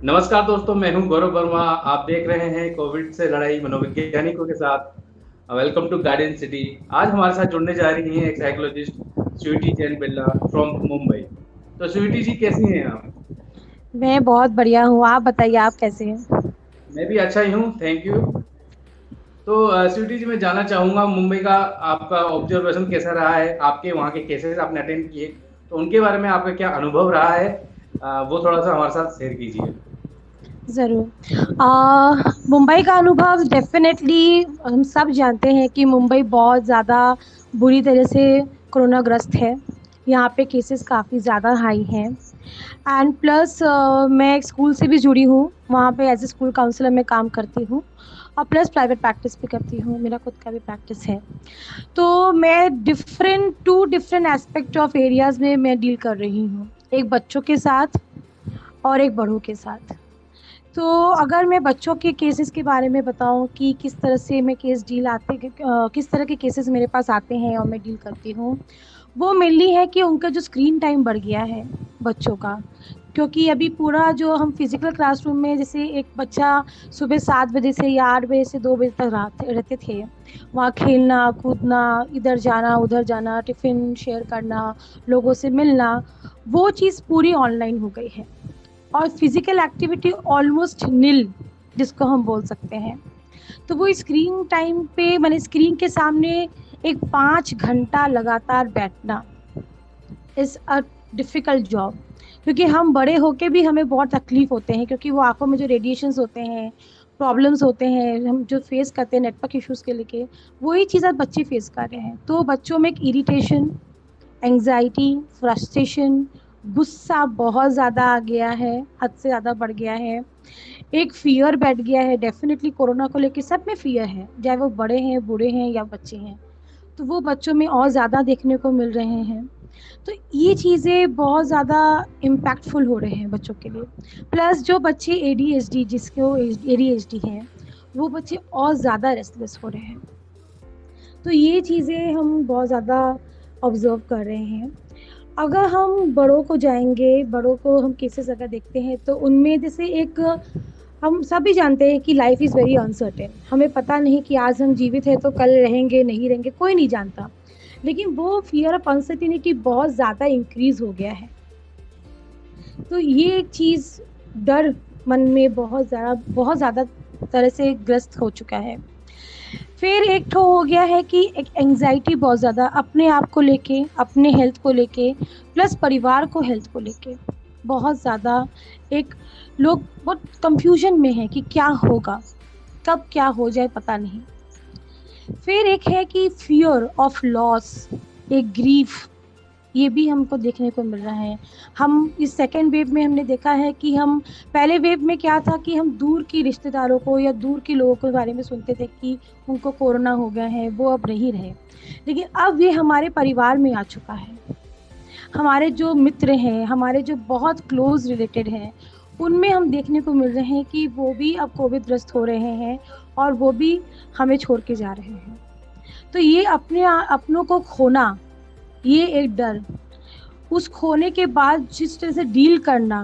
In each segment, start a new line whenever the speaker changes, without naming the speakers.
नमस्कार दोस्तों, मैं हूं गौरव वर्मा। आप देख रहे हैं कोविड से लड़ाई मनोवैज्ञानिकों के साथ। Welcome to garden city. आज हमारे साथ जुड़ने जा रही हैं एक साइकोलॉजिस्ट स्वीटी जैन बिल्ला फ्रॉम मुंबई। तो स्वीटी जी, कैसी हैं आप?
मैं बहुत बढ़िया हूँ। आप बताइए, आप कैसे हैं?
मैं भी अच्छा ही हूं, थैंक यू। तो स्वीटी जी, मैं जानना चाहूंगा मुंबई का आपका ऑब्जर्वेशन कैसा रहा है? आपके वहाँ के केसेस आपने अटेंड किए, तो उनके बारे में आपका क्या अनुभव रहा है? वो थोड़ा सा हमारे साथ शेयर कीजिए।
ज़रूर। मुंबई का अनुभव डेफ़िनेटली हम सब जानते हैं कि मुंबई बहुत ज़्यादा बुरी तरह से कोरोना ग्रस्त है। यहाँ पे केसेस काफ़ी ज़्यादा हाई हैं एंड प्लस मैं एक स्कूल से भी जुड़ी हूँ। वहाँ पे एज़ ए स्कूल काउंसलर मैं काम करती हूँ और प्लस प्राइवेट प्रैक्टिस भी करती हूँ। मेरा खुद का भी प्रैक्टिस है। तो मैं डिफ़रेंट एस्पेक्ट ऑफ एरियाज़ में मैं डील कर रही हूँ। एक बच्चों के साथ और एक बड़ों के साथ। तो अगर मैं बच्चों के केसेस के बारे में बताऊँ कि किस तरह से मैं केस डील किस तरह के केसेस मेरे पास आते हैं और मैं डील करती हूँ, वो मेनली है कि उनका जो स्क्रीन टाइम बढ़ गया है बच्चों का। क्योंकि अभी पूरा जो हम फिज़िकल क्लासरूम में जैसे एक बच्चा सुबह 7 बजे से या 8 बजे से 2 बजे तक रहते थे। वहाँ खेलना, कूदना, इधर जाना, उधर जाना, टिफ़िन शेयर करना, लोगों से मिलना, वो चीज़ पूरी ऑनलाइन हो गई है। और फिज़िकल एक्टिविटी ऑलमोस्ट निल जिसको हम बोल सकते हैं। तो वो स्क्रीन टाइम पे माने स्क्रीन के सामने एक 5 घंटा लगातार बैठना इज़ अ डिफ़िकल्ट जॉब। क्योंकि हम बड़े होके भी हमें बहुत तकलीफ़ होते हैं क्योंकि वो आँखों में जो रेडिएशंस होते हैं, प्रॉब्लम्स होते हैं, हम जो फ़ेस करते हैं नेटवर्क इश्यूज़ के लेके, वही चीज़ अब बच्चे फ़ेस कर रहे हैं। तो बच्चों में एक इरिटेशन, एंग्ज़ायटी, फ्रस्ट्रेशन, गुस्सा बहुत ज़्यादा आ गया है, हद से ज़्यादा बढ़ गया है। एक फ़ियर बैठ गया है। डेफ़िनिटली कोरोना को लेके सब में फ़ियर है, चाहे वो बड़े हैं, बूढ़े हैं या बच्चे हैं। तो वो बच्चों में और ज़्यादा देखने को मिल रहे हैं। तो ये चीज़ें बहुत ज़्यादा इम्पैक्टफुल हो रहे हैं बच्चों के लिए। प्लस जो बच्चे एडीएचडी जिसको एडीएचडी है, वो बच्चे और ज़्यादा रेस्टलेस हो रहे हैं। तो ये चीज़ें हम बहुत ज़्यादा ऑब्ज़र्व कर रहे हैं। अगर हम बड़ों को जाएँगे, बड़ों को हम केसेस अगर देखते हैं तो उनमें जैसे एक हम सभी जानते हैं कि लाइफ़ इज़ वेरी अनसर्टेन। हमें पता नहीं कि आज हम जीवित हैं तो कल रहेंगे, नहीं रहेंगे, कोई नहीं जानता। लेकिन वो फ़ियर ऑफ अनसर्टेनिटी बहुत ज़्यादा इंक्रीज़ हो गया है। तो ये एक चीज़ डर मन में बहुत ज़्यादा तरह से ग्रस्त हो चुका है। फिर एक ठो हो गया है कि एक एंग्ज़ायटी बहुत ज़्यादा अपने आप को लेके, अपने हेल्थ को लेके, प्लस परिवार को हेल्थ को लेके, बहुत ज़्यादा एक लोग बहुत कन्फ्यूज़न में हैं कि क्या होगा? कब क्या हो जाए पता नहीं। फिर एक है कि फ़ियर ऑफ लॉस, एक ग्रीफ़, ये भी हमको देखने को मिल रहा है। हम इस सेकंड वेव में हमने देखा है कि हम पहले वेव में क्या था कि हम दूर की रिश्तेदारों को या दूर के लोगों के बारे में सुनते थे कि उनको कोरोना हो गया है, वो अब नहीं रहे। लेकिन अब ये हमारे परिवार में आ चुका है। हमारे जो मित्र हैं, हमारे जो बहुत क्लोज़ रिलेटेड हैं, उनमें हम देखने को मिल रहे हैं कि वो भी अब कोविड ग्रस्त हो रहे हैं और वो भी हमें छोड़ के जा रहे हैं। तो ये अपनों को खोना, ये एक डर, उस खोने के बाद जिस तरह से डील करना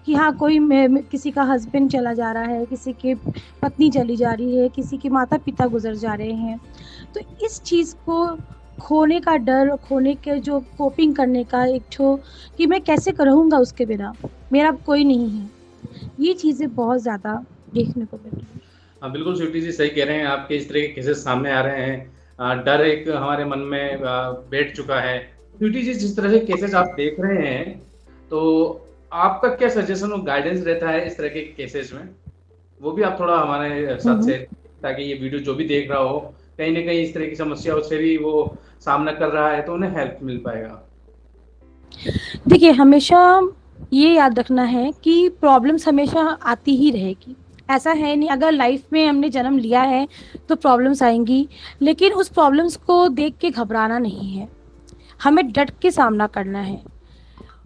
कि हाँ कोई किसी का हस्बैंड चला जा रहा है, किसी की पत्नी चली जा रही है, किसी के माता पिता गुजर जा रहे हैं। तो इस चीज़ को खोने का डर, खोने के जो कोपिंग करने का एक ठो कि मैं कैसे रहूँगा उसके बिना, मेरा कोई नहीं है। ये चीज़ें बहुत ज़्यादा देखने को मिल रही हैं।
हाँ, बिल्कुल स्वीटी जी, सही कह रहे हैं आप कि इस तरह के केसेस सामने आ रहे हैं। डर एक हमारे मन में बैठ चुका है। स्वीटी जी, जिस तरह से केसेस आप देख रहे हैं, तो आपका क्या सजेशन और गाइडेंस रहता है इस तरह के केसेस में? वो भी आप थोड़ा हमारे
हुँ,
साथ
हुँ।
शेयर, ताकि ये वीडियो जो भी देख रहा हो, कहीं न कहीं इस तरह की समस्याओं से भी वो सामना कर रहा है, तो उन्हें हेल्प मिल पाएगा।
देखिए, हमेशा ये याद रखना है कि प्रॉब्लम्स हमेशा आती ही रहेगी। ऐसा है नहीं अगर लाइफ में हमने जन्म लिया है तो प्रॉब्लम्स आएँगी, लेकिन उस प्रॉब्लम्स को देख के घबराना नहीं है। हमें डट के सामना करना है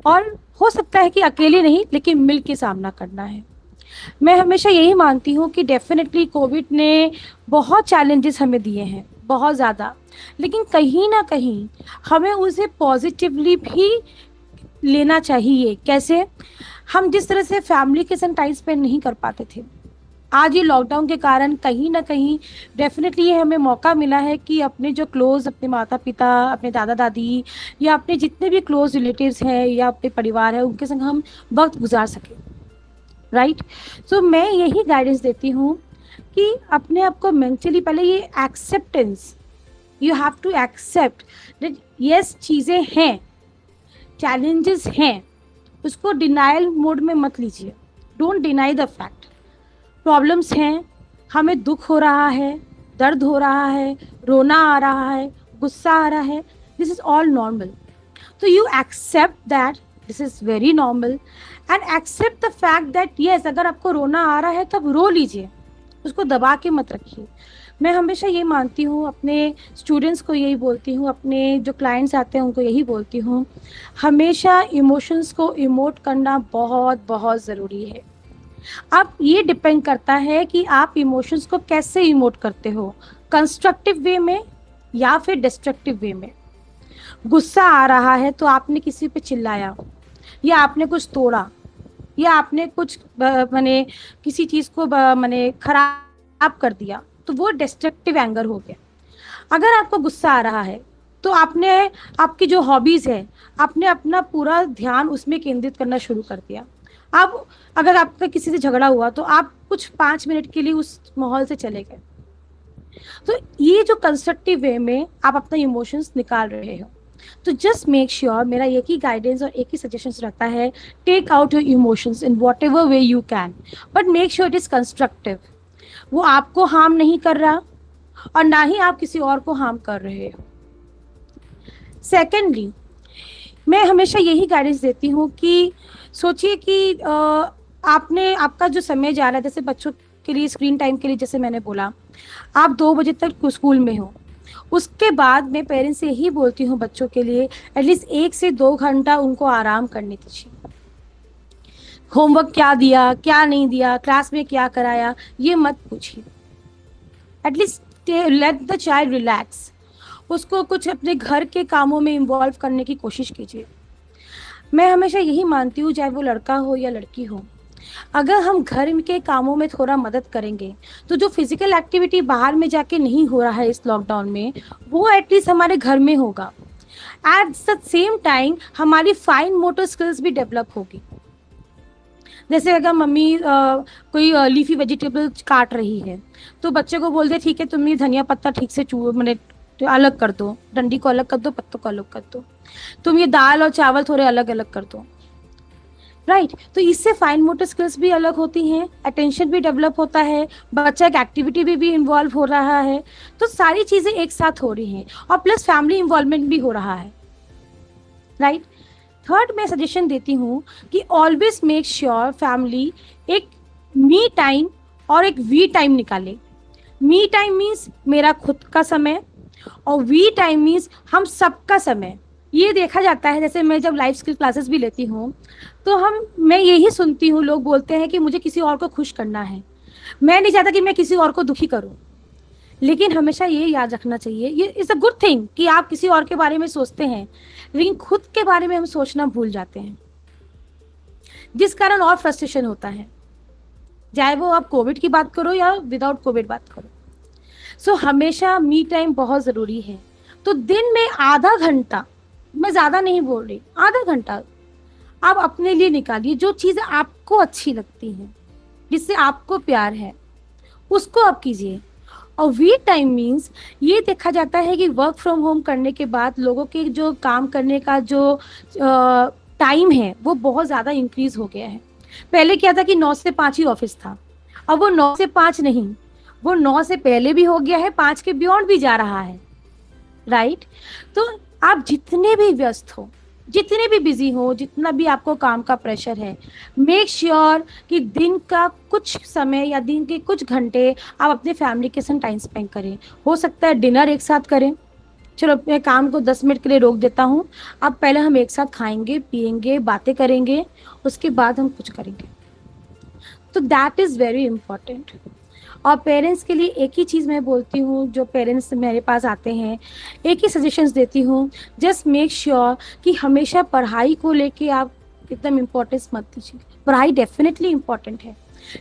और हो सकता है कि अकेले नहीं लेकिन मिल के सामना करना है। मैं हमेशा यही मानती हूँ कि डेफ़िनेटली कोविड ने बहुत चैलेंजेस हमें दिए हैं, बहुत ज़्यादा। लेकिन कहीं न कहीं हमें उसे पॉज़िटिवली भी लेना चाहिए। कैसे? हम जिस तरह से फैमिली के संग टाइम स्पेंड नहीं कर पाते थे, आज ये लॉकडाउन के कारण कहीं ना कहीं डेफिनेटली ये हमें मौका मिला है कि अपने जो क्लोज, अपने माता पिता, अपने दादा दादी या अपने जितने भी क्लोज रिलेटिव्स हैं या अपने परिवार है, उनके संग हम वक्त गुजार सकें। राइट? सो मैं यही गाइडेंस देती हूँ कि अपने आप को मेंटली पहले ये acceptance, you have to accept that yes चीज़ें हैं, चैलेंजेस हैं, उसको डिनायल मोड में मत लीजिए। Don't deny the fact, problems हैं, हमें दुख हो रहा है, दर्द हो रहा है, रोना आ रहा है, गुस्सा आ रहा है, दिस इज ऑल नॉर्मल। तो you accept that this is very normal and accept the fact that yes, अगर आपको रोना आ रहा है तो आप रो लीजिए, उसको दबा के मत रखिए। मैं हमेशा ये मानती हूँ, अपने स्टूडेंट्स को यही बोलती हूँ, अपने जो क्लाइंट्स आते हैं उनको यही बोलती हूँ, हमेशा इमोशंस को इमोट करना बहुत बहुत ज़रूरी है। अब ये डिपेंड करता है कि आप इमोशंस को कैसे इमोट करते हो, कंस्ट्रक्टिव वे में या फिर डिस्ट्रक्टिव वे में। गुस्सा आ रहा है तो आपने किसी पे चिल्लाया, या आपने कुछ तोड़ा, या आपने कुछ माने किसी चीज़ को माने खराब कर दिया, तो वो डिस्ट्रक्टिव एंगर हो गया। अगर आपको गुस्सा आ रहा है तो आपने आपकी जो हॉबीज़ है, आपने अपना पूरा ध्यान उसमें केंद्रित करना शुरू कर दिया। अब अगर आपका किसी से झगड़ा हुआ तो आप कुछ 5 मिनट के लिए उस माहौल से चले गए। तो ये जो कंस्ट्रक्टिव वे में आप अपना इमोशंस निकाल रहे हो, तो जस्ट मेक श्योर, मेरा एक ही गाइडेंस और एक ही सजेशन रहता है, take out your emotions in whatever way you can, but make sure it is constructive. वो आपको हार्म नहीं कर रहा और ना ही आप किसी और को हार्म कर रहे हो। सेकेंडली, मैं हमेशा यही गाइडेंस देती हूँ कि सोचिए कि आपने आपका जो समय जा रहा है, जैसे बच्चों के लिए स्क्रीन टाइम के लिए, जैसे मैंने बोला, आप 2 बजे तक स्कूल में हो, उसके बाद मैं पेरेंट्स से यही बोलती हूँ बच्चों के लिए एटलीस्ट 1 से 2 घंटा उनको आराम करने दीजिए। होमवर्क क्या दिया, क्या नहीं दिया, क्लास में क्या कराया, ये मत पूछिए। At least let the child relax, उसको कुछ अपने घर के कामों में इन्वॉल्व करने की कोशिश कीजिए। मैं हमेशा यही मानती हूँ, चाहे वो लड़का हो या लड़की हो, अगर हम घर के कामों में थोड़ा मदद करेंगे तो जो फिजिकल एक्टिविटी बाहर में जाके नहीं हो रहा है इस लॉकडाउन में, वो एटलीस्ट हमारे घर में होगा। एट द सेम टाइम हमारी फाइन मोटर स्किल्स भी डेवलप होगी। जैसे अगर मम्मी कोई लीफी वेजिटेबल काट रही है तो बच्चे को बोल दे, ठीक है तुम ये धनिया पत्ता ठीक से मैंने तो अलग कर दो, डंडी को अलग कर दो, पत्तों को अलग कर दो, तुम ये दाल और चावल थोड़े अलग अलग कर दो। राइट? तो इससे फाइन मोटर स्किल्स भी अलग होती हैं, अटेंशन भी डेवलप होता है, बच्चा एक एक्टिविटी भी इन्वॉल्व हो रहा है, तो सारी चीज़ें एक साथ हो रही हैं और प्लस फैमिली इन्वॉल्वमेंट भी हो रहा है। राइट? थर्ड, मैं सजेशन देती हूँ कि ऑलवेज मेक श्योर फैमिली एक मी टाइम और एक वी टाइम निकाले। मी टाइम मीन्स मेरा खुद का समय और वी टाइम मीन्स हम सबका समय। ये देखा जाता है, जैसे मैं जब लाइफ स्किल क्लासेस भी लेती हूँ तो मैं यही सुनती हूँ, लोग बोलते हैं कि मुझे किसी और को खुश करना है। मैं नहीं चाहता कि मैं किसी और को दुखी करूँ, लेकिन हमेशा ये याद रखना चाहिए, ये इज़ अ गुड थिंग कि आप किसी और के बारे में सोचते हैं, लेकिन खुद के बारे में हम सोचना भूल जाते हैं, जिस कारण और फ्रस्ट्रेशन होता है, चाहे वो आप कोविड की बात करो या विदाउट कोविड बात करो। सो हमेशा मी टाइम बहुत ज़रूरी है। तो दिन में आधा घंटा, मैं ज़्यादा नहीं बोल रही, आधा घंटा आप अपने लिए निकालिए, जो चीज़ें आपको अच्छी लगती हैं, जिससे आपको प्यार है, उसको आप कीजिए। और वी टाइम मीन्स ये देखा जाता है कि वर्क फ्रॉम होम करने के बाद लोगों के जो काम करने का जो टाइम है वो बहुत ज़्यादा इंक्रीज हो गया है। पहले क्या था कि 9 से 5 ही ऑफिस था, अब वो 9 से 5 नहीं, वो 9 से पहले भी हो गया है, 5 के बियॉन्ड भी जा रहा है। राइट? तो आप जितने भी व्यस्त हो, जितने भी बिजी हो, जितना भी आपको काम का प्रेशर है, मेक श्योर कि दिन का कुछ समय या दिन के कुछ घंटे आप अपने फैमिली के साथ टाइम स्पेंड करें। हो सकता है डिनर एक साथ करें, चलो अपने काम को 10 मिनट के लिए रोक देता हूँ, अब पहले हम एक साथ खाएंगे, पिएंगे, बातें करेंगे, उसके बाद हम कुछ करेंगे। तो दैट इज़ वेरी इम्पॉर्टेंट। और पेरेंट्स के लिए एक ही चीज़ मैं बोलती हूँ, जो पेरेंट्स मेरे पास आते हैं, एक ही सजेशंस देती हूँ, जस्ट मेक श्योर कि हमेशा पढ़ाई को लेके आप एकदम इम्पोर्टेंस मत दीजिए। पढ़ाई डेफिनेटली इम्पोर्टेंट है,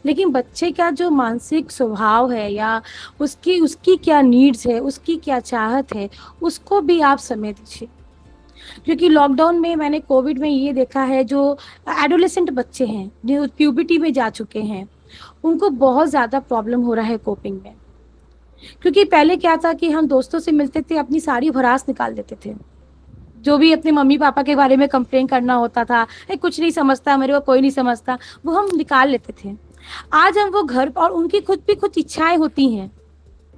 लेकिन बच्चे का जो मानसिक स्वभाव है या उसकी उसकी क्या नीड्स है, उसकी क्या चाहत है, उसको भी आप समय दीजिए। क्योंकि लॉकडाउन में मैंने कोविड में ये देखा है, जो एडोलेसेंट बच्चे हैं जो प्यूबर्टी में जा चुके हैं, उनको बहुत ज़्यादा प्रॉब्लम हो रहा है कोपिंग में। क्योंकि पहले क्या था कि हम दोस्तों से मिलते थे, अपनी सारी भड़ास निकाल देते थे, जो भी अपने मम्मी पापा के बारे में कंप्लेन करना होता था, कुछ नहीं समझता, मेरे को कोई नहीं समझता, वो हम निकाल लेते थे। आज हम वो घर, और उनकी खुद भी कुछ इच्छाएं होती हैं,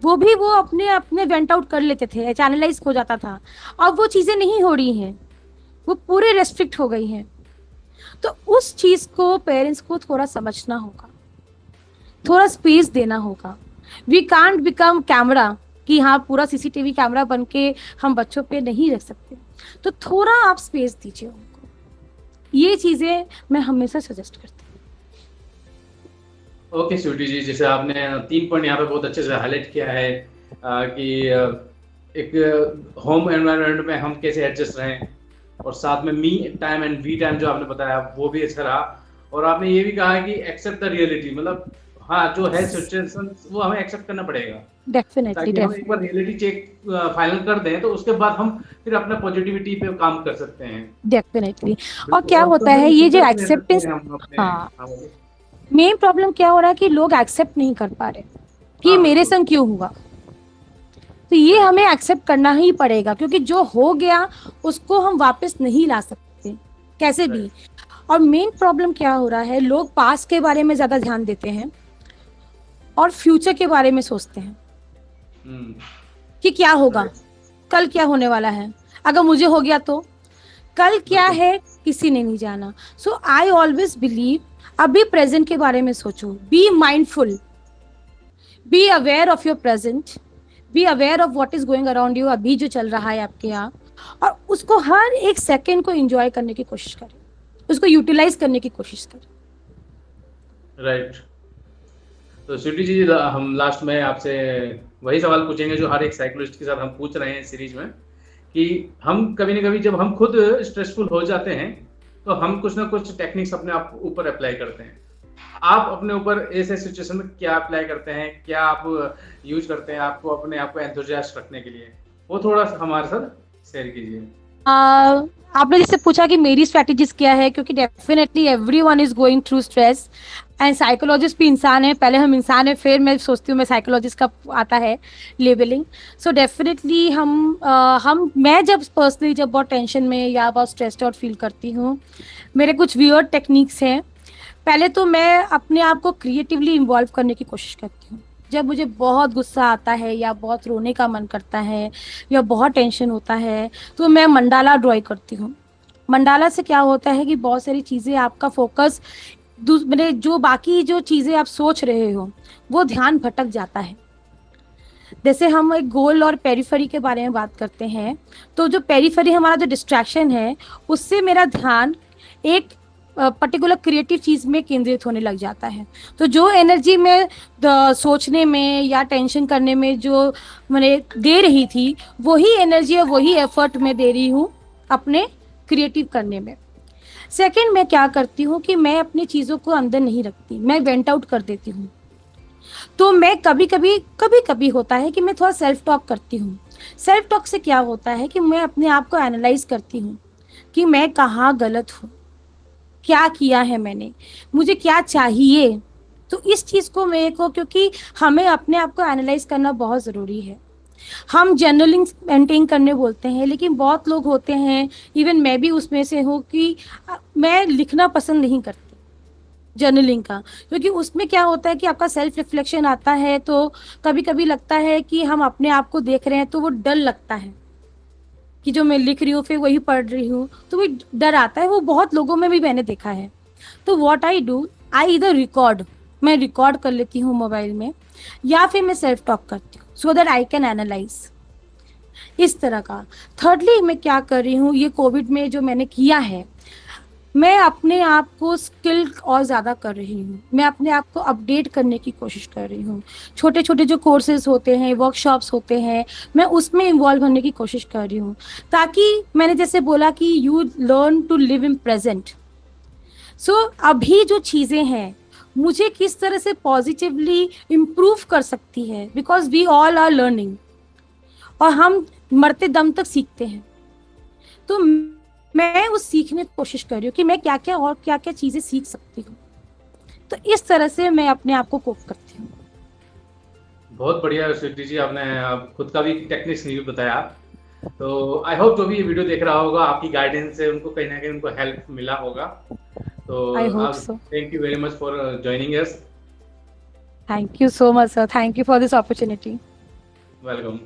वो भी वो अपने अपने वेंट आउट कर लेते थे, चैनलाइज हो जाता था। अब वो चीज़ें नहीं हो रही हैं, वो पूरे रेस्ट्रिक्ट हो गई हैं। तो उस चीज़ को पेरेंट्स को थोड़ा समझना होगा, थोड़ा स्पेस देना होगा। वी कांट बिकम कैमरा कि हाँ पूरा सीसीटीवी कैमरा बन के हम बच्चों पे नहीं रख सकते। तो थोड़ा आप स्पेस दीजिए उनको। ये चीज़ें मैं हमेशा सजेस्ट करती हूँ।
ओके स्वीटी जी, जैसे आपने 3 पॉइंट यहाँ पे बहुत अच्छे से हाईलाइट किया है कि एक होम एनवायरनमेंट में हम कैसे एडजस्ट रहें, और साथ में me time and we time जो आपने बताया वो भी अच्छा रहा। और आपने ये भी कहा कि एक्सेप्ट द रियलिटी, मतलब हाँ जो है सिचुएशन वो हमें एक्सेप्ट करना पड़ेगा,
डेफिनेटली
ताकि हम एक बार रियलिटी चेक फाइनल कर दें तो उसके बाद हम फिर अपना पॉजिटिविटी पे काम कर सकते हैं।
डेफिनेटली। और
बिल्कुल,
क्या
और
होता है, ये जो
प्रिपेयर रह सकते
एक्सेप्टेंस,
हैं हम अपने।
हाँ,
हाँ बोलिए।
मेन प्रॉब्लम क्या हो रहा है कि लोग एक्सेप्ट नहीं कर पा रहे कि
हाँ
मेरे
बिल्कुल।
संग क्यों हुआ। तो ये
राइट।
हमें एक्सेप्ट करना ही पड़ेगा, क्योंकि जो हो गया उसको हम वापस नहीं ला सकते कैसे भी।
राइट।
और मेन प्रॉब्लम क्या हो रहा है, लोग पास्ट के बारे में ज़्यादा ध्यान देते हैं और फ्यूचर के बारे में सोचते हैं कि क्या होगा,
राइट।
कल क्या होने वाला है, अगर मुझे हो गया तो। कल क्या
बिल्कुल।
है किसी ने नहीं जाना। सो आई ऑलवेज बिलीव, अभी प्रेजेंट के बारे में सोचो, be mindful, be aware of your present, be aware of what is going around you, अभी जो चल रहा है आपके यहाँ, और उसको हर एक सेकेंड को एंजॉय करने की कोशिश करें, उसको यूटिलाइज करने की कोशिश करें।
राइट। तो स्वीटी जी, हम लास्ट में आपसे वही सवाल पूछेंगे जो हर एक साइकोलॉजिस्ट के साथ हम पूछ रहे हैं सीरीज में, कि हम कभी ना कभी जब हम खुद स्ट्रेसफुल हो जाते हैं तो हम कुछ ना कुछ टेक्निक्स अपने आप ऊपर अप्लाई करते हैं। आप अपने ऊपर ऐसे सिचुएशन में क्या अप्लाई करते हैं, क्या आप यूज करते हैं आपको अपने आप को एंथुसियास्ट रखने के लिए, वो थोड़ा सा हमारे साथ शेयर कीजिए।
आपने जैसे पूछा कि मेरी स्ट्रेटेजीज क्या है, क्योंकि definitely everyone is going through stress, and psychologist भी इंसान है, पहले हम इंसान है फिर मैं सोचती हूँ मैं साइकोलॉजिस्ट का आता है लेबलिंग। सो डेफिनेटली मैं जब पर्सनली जब बहुत टेंशन में या बहुत स्ट्रेस्ड आउट फील करती हूँ, मेरे कुछ वियर्ड टेक्निक्स हैं। पहले तो मैं अपने आप को क्रिएटिवली इन्वॉल्व करने की कोशिश करती हूँ। जब मुझे बहुत गुस्सा आता है या बहुत रोने का मन करता है या बहुत टेंशन होता है, तो मैं मंडाला ड्रॉ करती हूँ। मंडाला से क्या होता है कि बहुत सारी चीज़ें, आपका फोकस मेरे जो बाकी जो चीज़ें आप सोच रहे हो वो ध्यान भटक जाता है। जैसे हम एक गोल और पेरिफेरी के बारे में बात करते हैं, तो जो पेरिफेरी हमारा जो डिस्ट्रैक्शन है, उससे मेरा ध्यान एक पर्टिकुलर क्रिएटिव चीज़ में केंद्रित होने लग जाता है। तो जो एनर्जी में सोचने में या टेंशन करने में जो मैंने दे रही थी, वही एनर्जी और वही एफर्ट मैं दे रही हूँ अपने क्रिएटिव करने में। सेकंड, मैं क्या करती हूँ कि मैं अपनी चीज़ों को अंदर नहीं रखती, मैं वेंट आउट कर देती हूँ। तो मैं कभी कभी होता है कि मैं थोड़ा सेल्फ टॉक करती हूँ। सेल्फ टॉक से क्या होता है कि मैं अपने आप को एनालाइज करती हूँ कि मैं कहाँ गलत हूँ, क्या किया है मैंने, मुझे क्या चाहिए। तो इस चीज़ को मेरे को, क्योंकि हमें अपने आप को एनालाइज करना बहुत ज़रूरी है। हम जर्नलिंग मेंटेन करने बोलते हैं, लेकिन बहुत लोग होते हैं, इवन मैं भी उसमें से हूँ, कि मैं लिखना पसंद नहीं करती जर्नलिंग का, क्योंकि उसमें क्या होता है कि आपका सेल्फ रिफ्लेक्शन आता है। तो कभी कभी लगता है कि हम अपने आप को देख रहे हैं तो वो डर लगता है कि जो मैं लिख रही हूँ फिर वही पढ़ रही हूँ, तो वो डर आता है। वो बहुत लोगों में भी मैंने देखा है। तो व्हाट आई डू, आई इधर रिकॉर्ड, मैं रिकॉर्ड कर लेती हूँ मोबाइल में, या फिर मैं सेल्फ टॉक करती हूँ so that I can analyse, इस तरह का। थर्डली मैं क्या कर रही हूँ, ये कोविड में जो मैंने किया है, मैं अपने आप को स्किल और ज़्यादा कर रही हूँ, मैं अपने आप को अपडेट करने की कोशिश कर रही हूँ। छोटे छोटे जो कोर्सेज होते हैं, वर्कशॉप्स होते हैं, मैं उसमें इन्वॉल्व होने की कोशिश कर रही हूँ, ताकि मैंने जैसे बोला कि you learn to live in present. So अभी जो चीज़ें हैं मुझे किस तरह से पॉजिटिवली इम्प्रूव कर सकती है, because we all are learning, और हम मरते दम तक सीखते हैं। तो मैं उस सीखने की कोशिश कर रही हूँ कि मैं क्या क्या और क्या क्या चीज़ें सीख सकती हूँ। तो इस तरह से मैं अपने आप को कोप करती हूँ।
बहुत बढ़िया स्वीटी जी, आपने आप खुद का भी टेक्निक्स नहीं बताया। तो आई होप जो भी ये वीडियो देख रहा होगा, आपकी गाइडेंस से उनको कहीं ना कहीं उनको हेल्प मिला होगा।
आई
तो
होप
आप,
so.
Thank you very much for joining us.
Thank you so much sir, thank you for this opportunity.
Welcome.